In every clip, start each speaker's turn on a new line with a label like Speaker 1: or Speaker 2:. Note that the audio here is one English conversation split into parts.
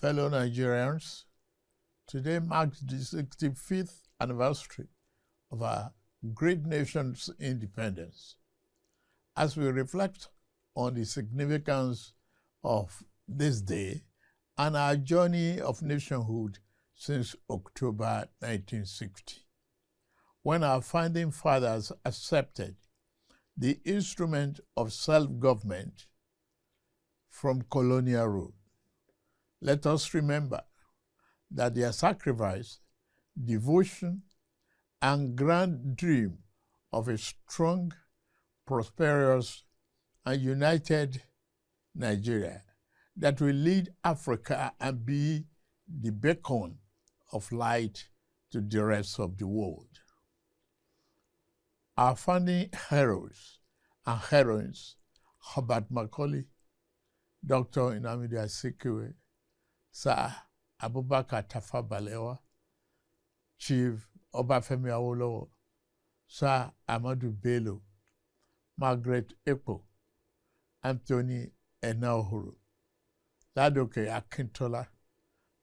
Speaker 1: Fellow Nigerians, today marks the 65th anniversary of our great nation's independence. As we reflect on the significance of this day and our journey of nationhood since October 1960, when our founding fathers accepted the instrument of self-government from colonial rule, let us remember that their sacrifice, devotion, and grand dream of a strong, prosperous, and united Nigeria that will lead Africa and be the beacon of light to the rest of the world. Our founding heroes and heroines, Herbert Macaulay, Dr. Nnamdi Azikiwe, Sir Abubakar Tafawa Balewa, Chief Obafemi Awolowo, Sir Ahmadu Bello, Margaret Ekpo, Anthony Enahoro, Ladoke Akintola,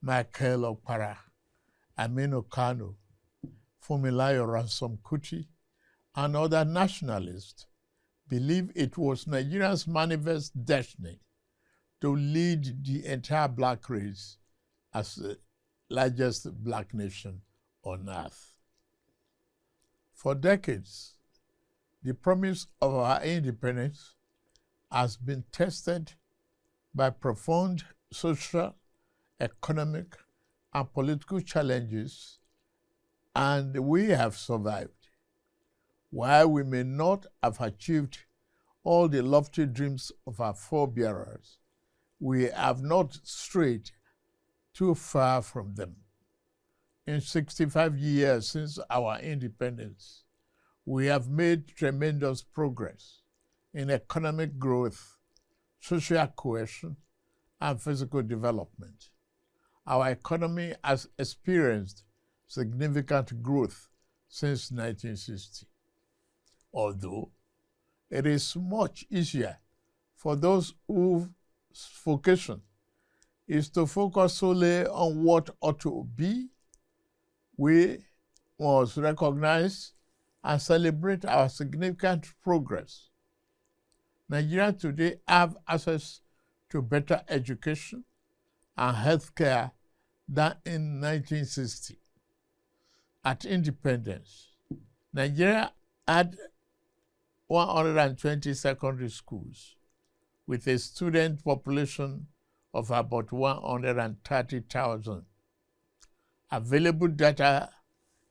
Speaker 1: Michael Okpara, Aminu Kano, Funmilayo Ransome Kuti, and other nationalists believe it was Nigeria's manifest destiny to lead the entire black race as the largest black nation on earth. For decades, the promise of our independence has been tested by profound social, economic, and political challenges, and we have survived. While we may not have achieved all the lofty dreams of our forebearers, we have not strayed too far from them. In 65 years since our independence, we have made tremendous progress in economic growth, social cohesion, and physical development. Our economy has experienced significant growth since 1960. Although it is much easier for those whose vocation is to focus solely on what ought to be, we must recognize and celebrate our significant progress. Nigerians today have access to better education and healthcare than in 1960. At independence, Nigeria had 120 secondary schools with a student population of about 130,000. Available data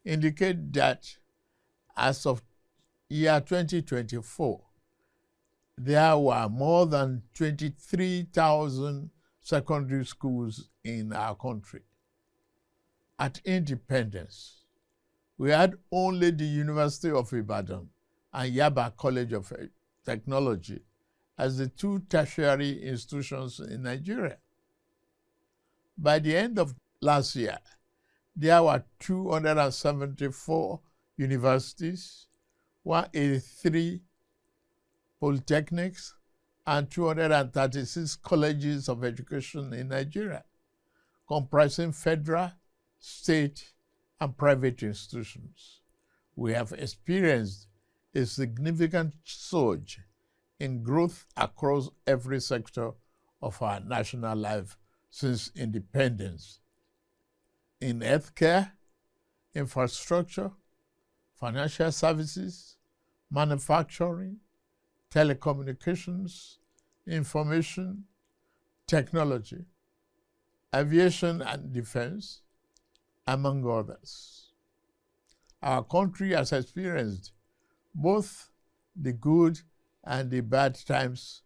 Speaker 1: indicate that as of year 2024, there were more than 23,000 secondary schools in our country. At independence, we had only the University of Ibadan and Yaba College of Technology as the two tertiary institutions in Nigeria. By the end of last year, there were 274 universities, 183 polytechnics, and 236 colleges of education in Nigeria, comprising federal, state, and private institutions. We have experienced a significant surge in growth across every sector of our national life since independence. In healthcare, infrastructure, financial services, manufacturing, telecommunications, information, technology, aviation and defense, among others. Our country has experienced both the good and the bad times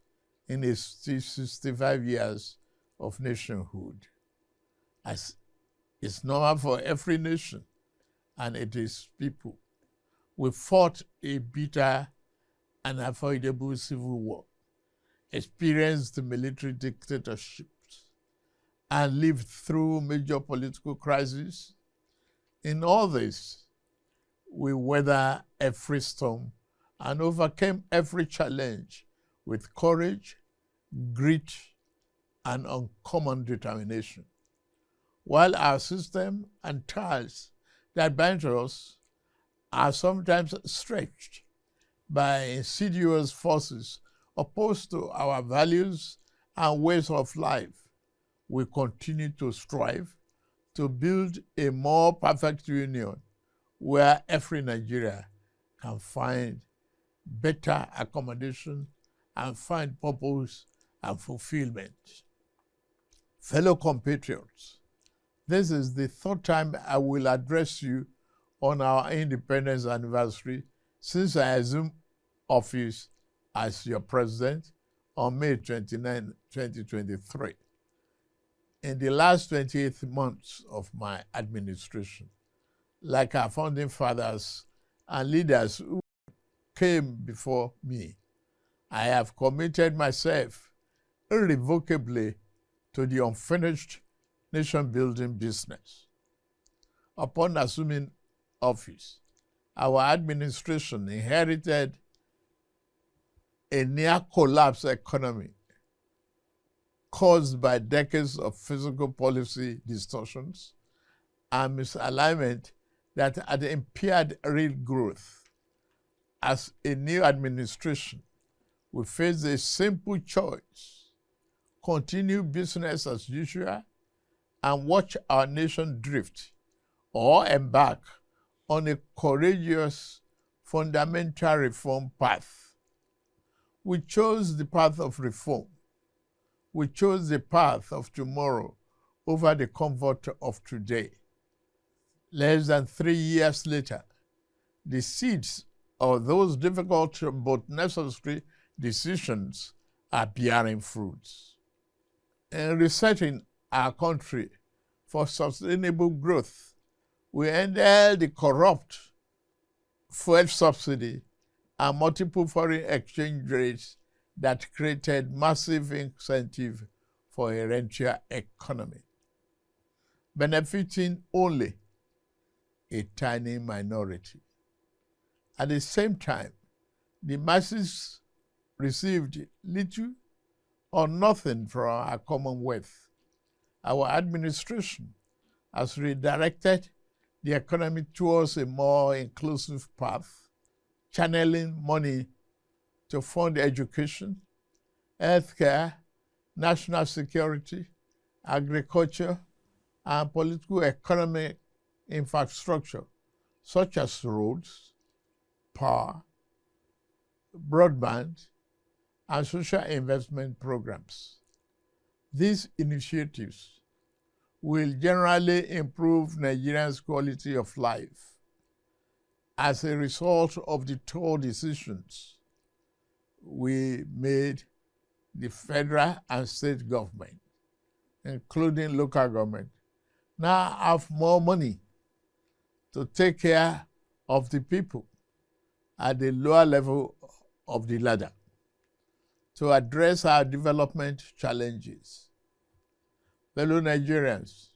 Speaker 1: in its 65 years of nationhood. As is normal for every nation and its people, we fought a bitter and unavoidable civil war, experienced military dictatorships, and lived through major political crises. In all this, we weathered every storm and overcame every challenge with courage, grit, and uncommon determination. while our system and ties that bind us are sometimes stretched by insidious forces opposed to our values and ways of life, we continue to strive to build a more perfect union where every Nigerian can find better accommodation and find purpose and fulfillment. Fellow compatriots, this is the third time I will address you on our independence anniversary since I assumed office as your president on May 29, 2023. In the last 28 months of my administration, like our founding fathers and leaders who came before me, I have committed myself irrevocably to the unfinished nation-building business. Upon assuming office, our administration inherited a near-collapse economy caused by decades of fiscal policy distortions and misalignment that had impaired real growth. As a new administration, we face a simple choice: continue business as usual and watch our nation drift, or embark on a courageous fundamental reform path. We chose the path of reform. We chose the path of tomorrow over the comfort of today. Less than 3 years later, the seeds of those difficult but necessary decisions are bearing fruits. In resetting our country for sustainable growth, we ended the corrupt fuel subsidy and multiple foreign exchange rates that created massive incentive for a rentier economy, benefiting only a tiny minority. At the same time, the masses received little or nothing from our commonwealth. Our administration has redirected the economy towards a more inclusive path, channeling money to fund education, healthcare, national security, agriculture, and political economic infrastructure, such as roads, power, broadband, and social investment programs. These initiatives will generally improve Nigerians' quality of life as a result of the tough decisions we made. The federal and state government, including local government, now have more money to take care of the people at the lower level of the ladder to address our development challenges. Fellow Nigerians,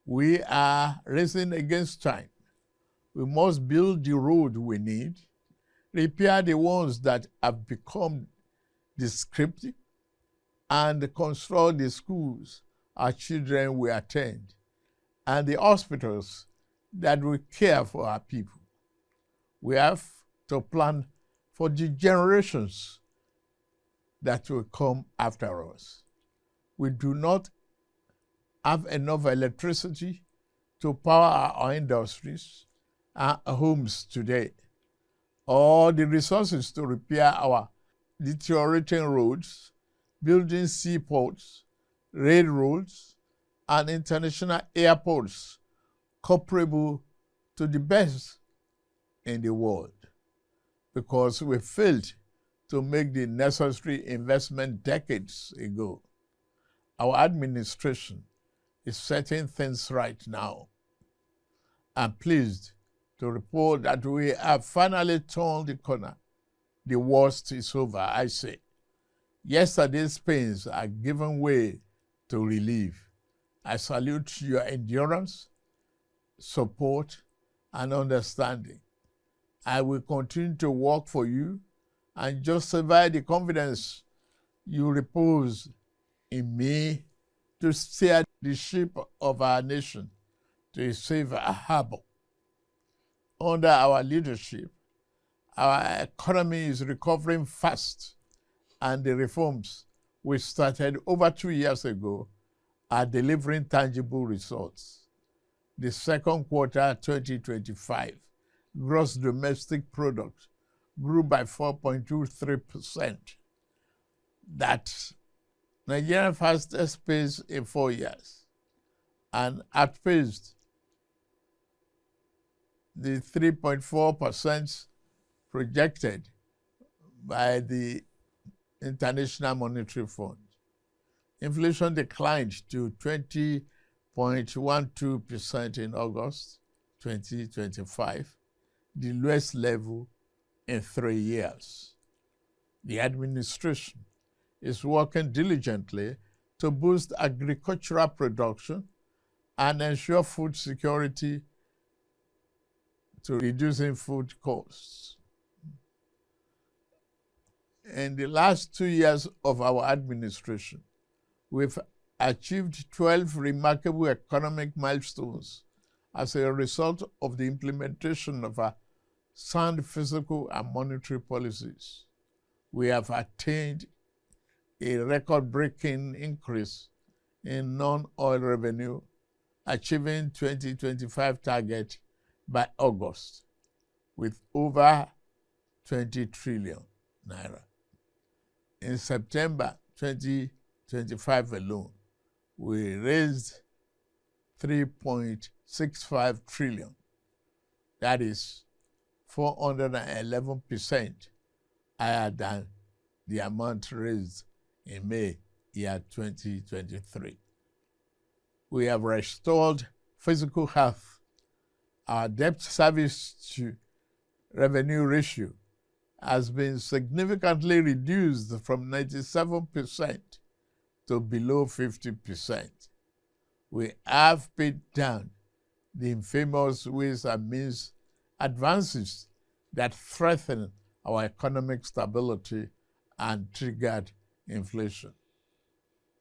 Speaker 1: we are racing against time. We must build the road we need, repair the ones that have become descriptive, and construct the schools our children will attend and the hospitals that will care for our people. We have to plan for the generations that will come after us. We do not have enough electricity to power our industries and homes today, or the resources to repair our deteriorating roads, building seaports, railroads, and international airports comparable to the best in the world, because we failed to make the necessary investment decades ago. Our administration is setting things right now. I'm pleased to report that we have finally turned the corner. The worst is over, I say. Yesterday's pains are giving way to relief. I salute your endurance, support, and understanding. I will continue to work for you and justify the confidence you repose in me to steer the ship of our nation to a safer harbor. Under our leadership, our economy is recovering fast, and the reforms we started over 2 years ago are delivering tangible results. The second quarter 2025 gross domestic product grew by 4.23%. That's Nigeria's fastest pace in 4 years and outpaced the 3.4% projected by the International Monetary Fund. Inflation declined to 20.12% in August 2025, the lowest level in 3 years. The administration is working diligently to boost agricultural production and ensure food security to reducing food costs. In the last 2 years of our administration, we've achieved 12 remarkable economic milestones as a result of the implementation of our sound fiscal and monetary policies. We have attained a record-breaking increase in non-oil revenue, achieving 2025 target by August with over 20 trillion naira. In September 2025 alone, we raised 3.65 trillion. That is 411% higher than the amount raised in May year 2023. We have restored physical health. Our debt service to revenue ratio has been significantly reduced from 97% to below 50%. We have paid down the infamous ways and means advances that threaten our economic stability and triggered inflation.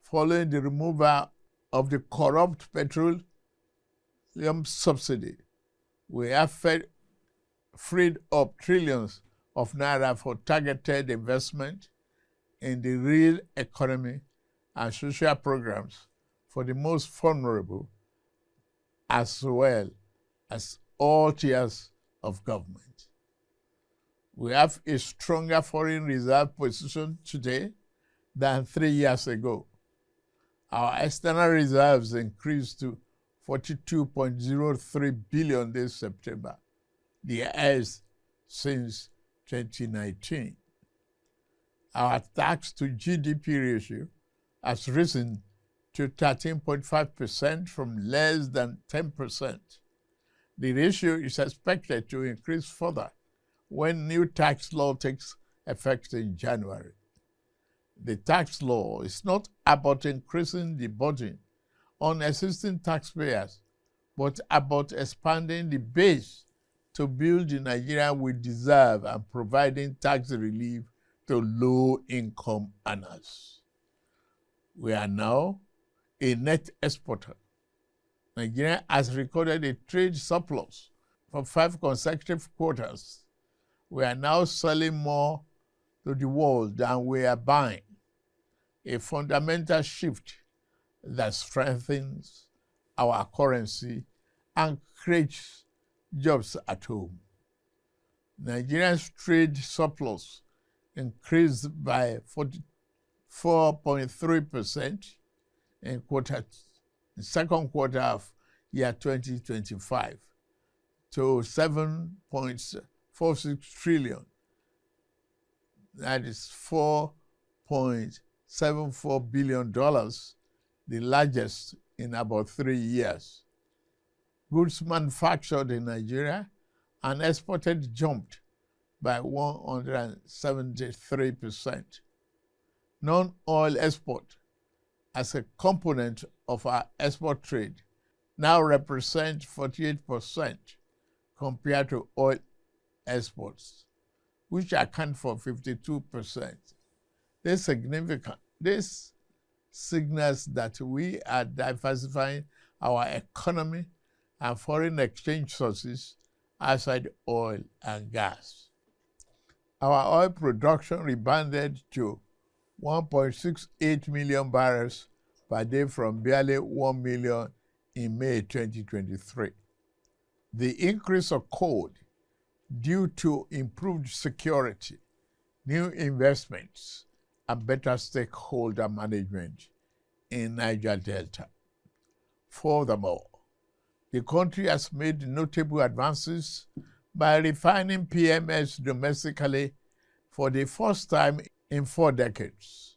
Speaker 1: Following the removal of the corrupt petroleum subsidy, we have freed up trillions of naira for targeted investment in the real economy and social programs for the most vulnerable, as well as all tiers of government. We have a stronger foreign reserve position today than 3 years ago. Our external reserves increased to 42.03 billion this September, the highest since 2019. Our tax to GDP ratio has risen to 13.5% from less than 10%. The ratio is expected to increase further when new tax law takes effect in January. The tax law is not about increasing the burden on existing taxpayers, but about expanding the base to build the Nigeria we deserve and providing tax relief to low-income earners. We are now a net exporter. Nigeria has recorded a trade surplus for 5 consecutive quarters. We are now selling more to the world than we are buying, a fundamental shift that strengthens our currency and creates jobs at home. Nigeria's trade surplus increased by 44.3% in the second quarter of year 2025 to 7.46 trillion. That is $4.74 billion, the largest in about 3 years. Goods manufactured in Nigeria and exported jumped by 173%. Non-oil export as a component of our export trade now represents 48% compared to oil exports, which account for 52%. This signals that we are diversifying our economy and foreign exchange sources outside oil and gas. Our oil production rebounded to 1.68 million barrels per day from barely 1 million in May 2023. The increase occurred due to improved security, new investments, and better stakeholder management in Niger Delta. Furthermore, the country has made notable advances by refining PMS domestically for the first time in 4 decades.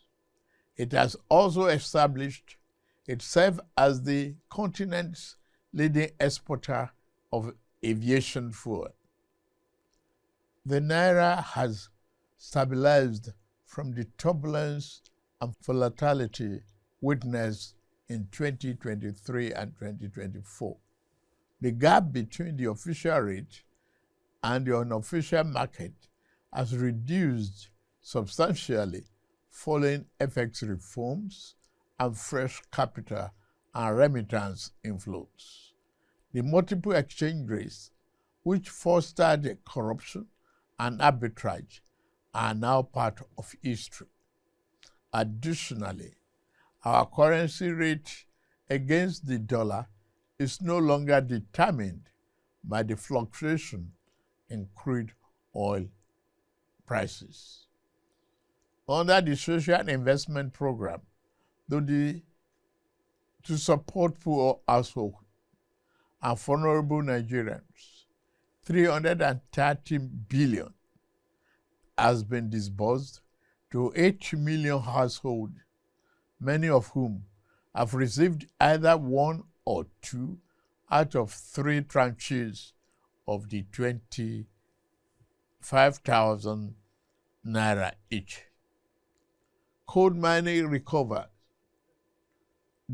Speaker 1: It has also established itself as the continent's leading exporter of aviation fuel. The Naira has stabilized from the turbulence and volatility witnessed in 2023 and 2024. The gap between the official rate and the unofficial market has reduced substantially following FX reforms and fresh capital and remittance inflows. The multiple exchange rates, which fostered corruption and arbitrage, are now part of history. Additionally, our currency rate against the dollar is no longer determined by the fluctuation in crude oil prices. Under the Social Investment Program, to support poor households and vulnerable Nigerians, 330 billion has been disbursed to 8 million households, many of whom have received either 1 or 2 out of 3 tranches of the 25,000 naira each. Coal mining recovered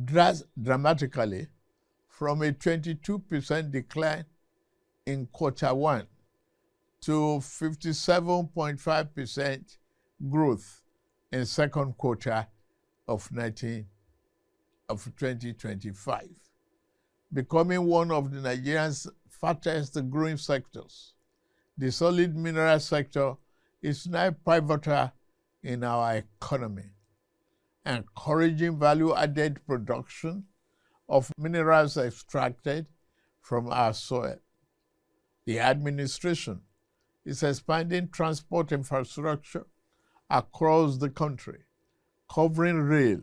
Speaker 1: dramatically from a 22% decline in Q1 to 57.5% growth in second quarter of 2025, becoming one of the Nigerians' fastest growing sectors. The solid mineral sector is now pivotal in our economy, encouraging value-added production of minerals extracted from our soil. The administration is expanding transport infrastructure across the country, covering rail,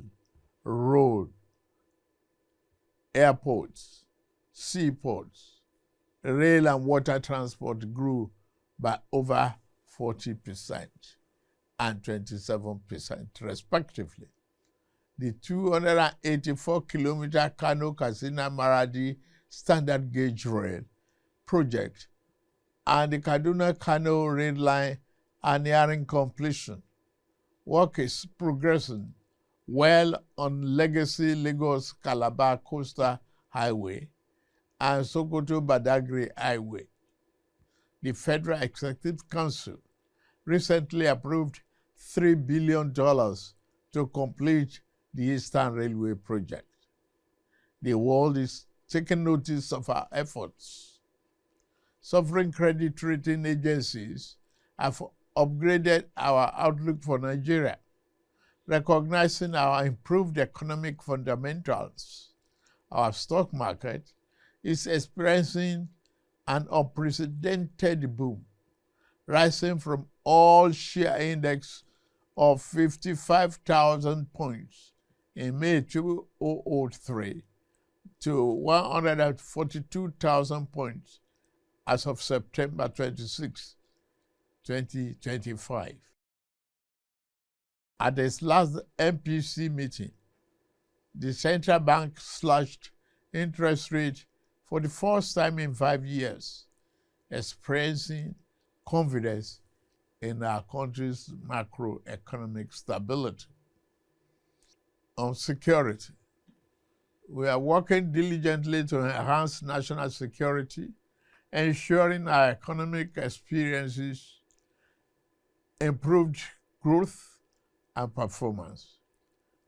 Speaker 1: road, airports, seaports. Rail and water transport grew by over 40% and 27% respectively. The 284-kilometer Kano-Katsina-Maradi standard gauge rail project and the Kaduna-Kano rail line are nearing completion. Work is progressing well on legacy Lagos-Calabar Coastal Highway and Sokoto-Badagry Highway. The Federal Executive Council recently approved $3 billion to complete the Eastern Railway project. The world is taking notice of our efforts. Sovereign credit rating agencies have upgraded our outlook for Nigeria, recognizing our improved economic fundamentals. Our stock market is experiencing an unprecedented boom, rising from all-share index of 55,000 points in May 2003 to 142,000 points as of September 26, 2025. At its last MPC meeting, the central bank slashed interest rate for the first time in 5 years, expressing confidence in our country's macroeconomic stability. On security, we are working diligently to enhance national security, ensuring our economic experiences improved growth and performance.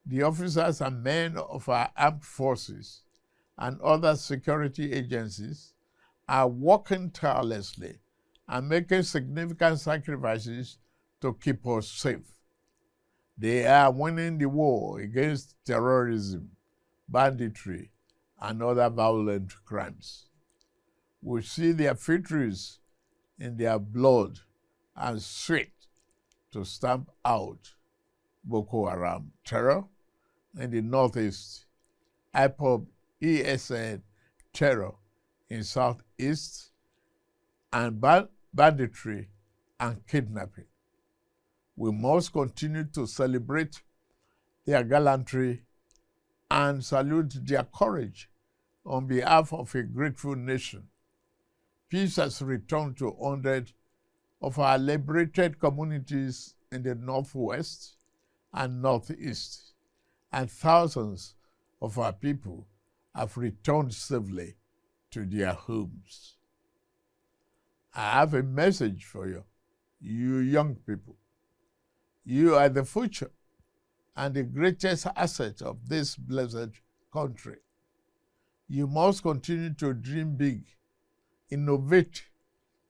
Speaker 1: The officers and men of our armed forces and other security agencies are working tirelessly and making significant sacrifices to keep us safe. They are winning the war against terrorism, banditry, and other violent crimes. We see their victories in their blood and sweat to stamp out Boko Haram terror in the northeast, IPOB ESN terror in southeast, and banditry and kidnapping. We must continue to celebrate their gallantry and salute their courage on behalf of a grateful nation. Peace has returned to 100 of our liberated communities in the northwest and northeast, and thousands of our people have returned safely to their homes. I have a message for you, you young people. You are the future and the greatest asset of this blessed country. You must continue to dream big, innovate,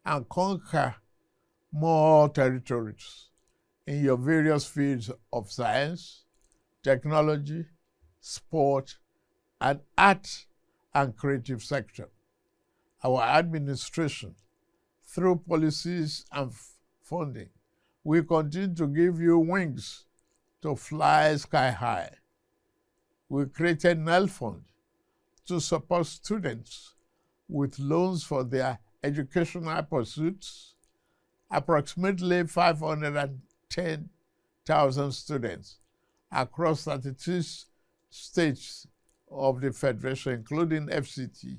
Speaker 1: and conquer more territories in your various fields of science, technology, sport, and art and creative sector. Our administration, through policies and funding, we continue to give you wings to fly sky high. We created NEL Fund to support students with loans for their educational pursuits. Approximately 510,000 students across 36 states of the Federation, including FCT,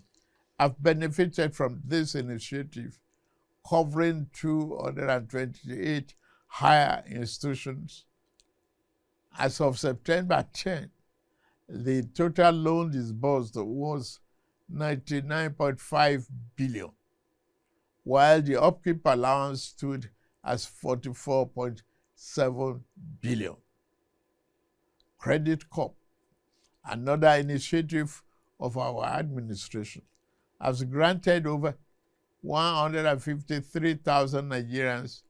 Speaker 1: have benefited from this initiative, covering 228 higher institutions. As of September 10, the total loan disbursed was 99.5 billion, while the upkeep allowance stood as 44.7 billion. Credit Corp, another initiative of our administration, has granted over 153,000 Nigerians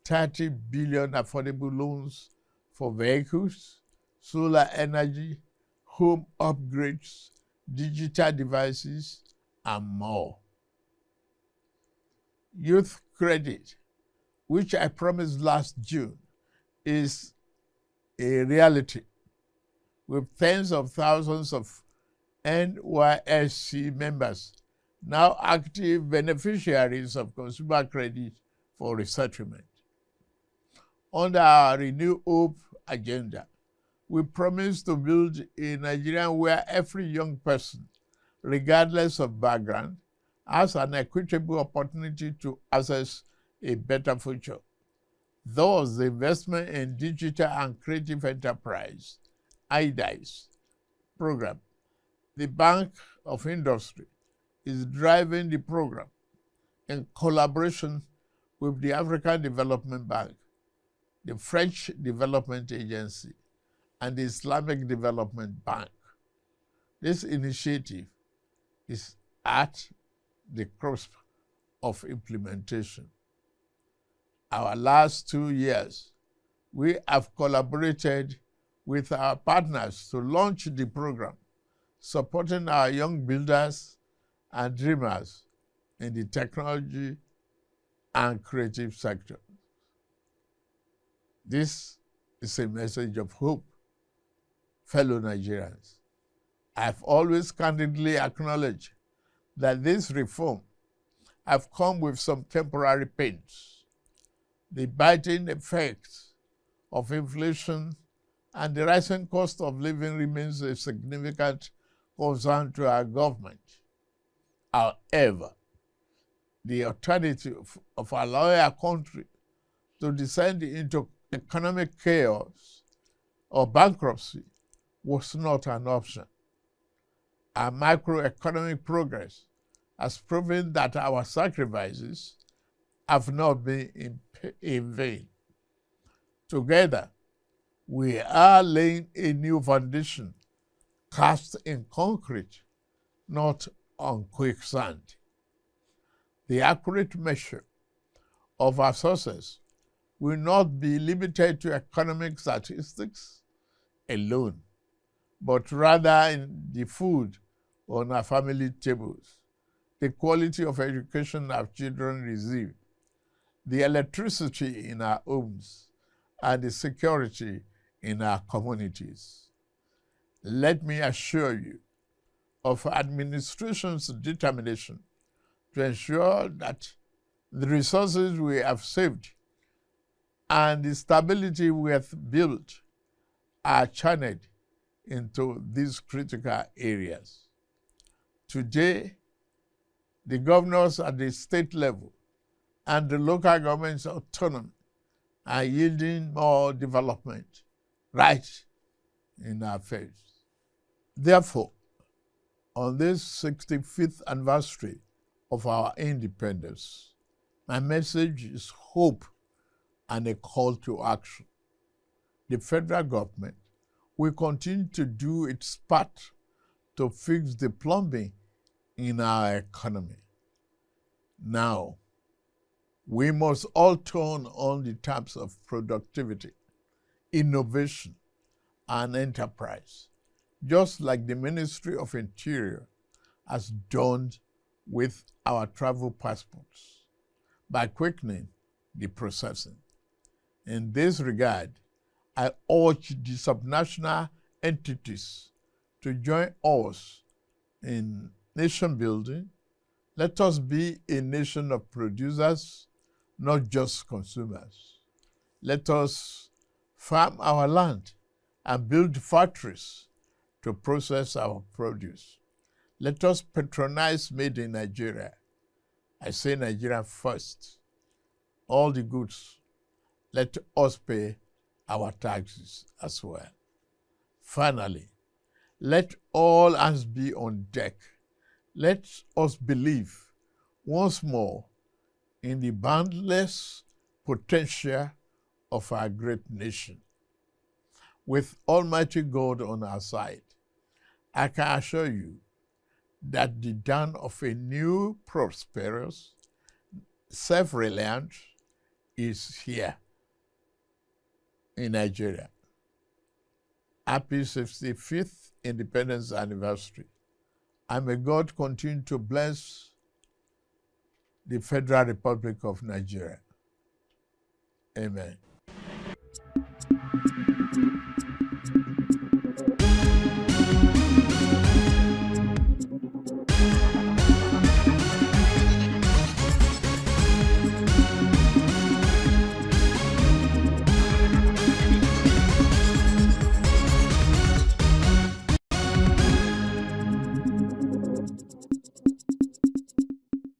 Speaker 1: 30 billion affordable loans for vehicles, solar energy, home upgrades, digital devices, and more. Youth credit, which I promised last June, is a reality, with tens of thousands of NYSC members now active beneficiaries of consumer credit for resettlement. Under our Renew Hope agenda, we promise to build a Nigeria where every young person, regardless of background, has an equitable opportunity to access a better future. Thus, the investment in digital and creative enterprise, IDICE program, the Bank of Industry, is driving the program in collaboration with the African Development Bank, the French Development Agency, and the Islamic Development Bank. This initiative is at the cusp of implementation. Our last 2 years, we have collaborated with our partners to launch the program, supporting our young builders and dreamers in the technology and creative sector. This is a message of hope, fellow Nigerians. I've always candidly acknowledged that this reform have come with some temporary pains. The biting effects of inflation and the rising cost of living remains a significant concern to our government. However, the alternative of allowing our country to descend into economic chaos or bankruptcy was not an option. Our macroeconomic progress has proven that our sacrifices have not been in vain. Together, We are laying a new foundation cast in concrete, not on quicksand. The accurate measure of our success will not be limited to economic statistics alone, but rather in the food on our family tables, the quality of education our children receive, the electricity in our homes, and the security in our communities. Let me assure you of administration's determination to ensure that the resources we have saved and the stability we have built are channeled into these critical areas. Today, the governors at the state level and the local government's autonomy are yielding more development right in our face. Therefore, on this 65th anniversary of our independence, my message is hope and a call to action. The federal government will continue to do its part to fix the plumbing in our economy. Now, we must all turn on the taps of productivity, innovation, and enterprise, just like the Ministry of Interior has done with our travel passports, by quickening the processing. In this regard, I urge the subnational entities to join us in nation building. Let us be a nation of producers, not just consumers. Let us farm our land and build factories to process our produce. Let us patronize made in Nigeria. I say Nigeria first. All the goods, let us pay our taxes as well. Finally, let all hands be on deck. Let us believe once more in the boundless potential of our great nation. With Almighty God on our side, I can assure you that the dawn of a new, prosperous, self-reliant is here in Nigeria. Happy 65th Independence Anniversary. And may God continue to bless the Federal Republic of Nigeria. Amen.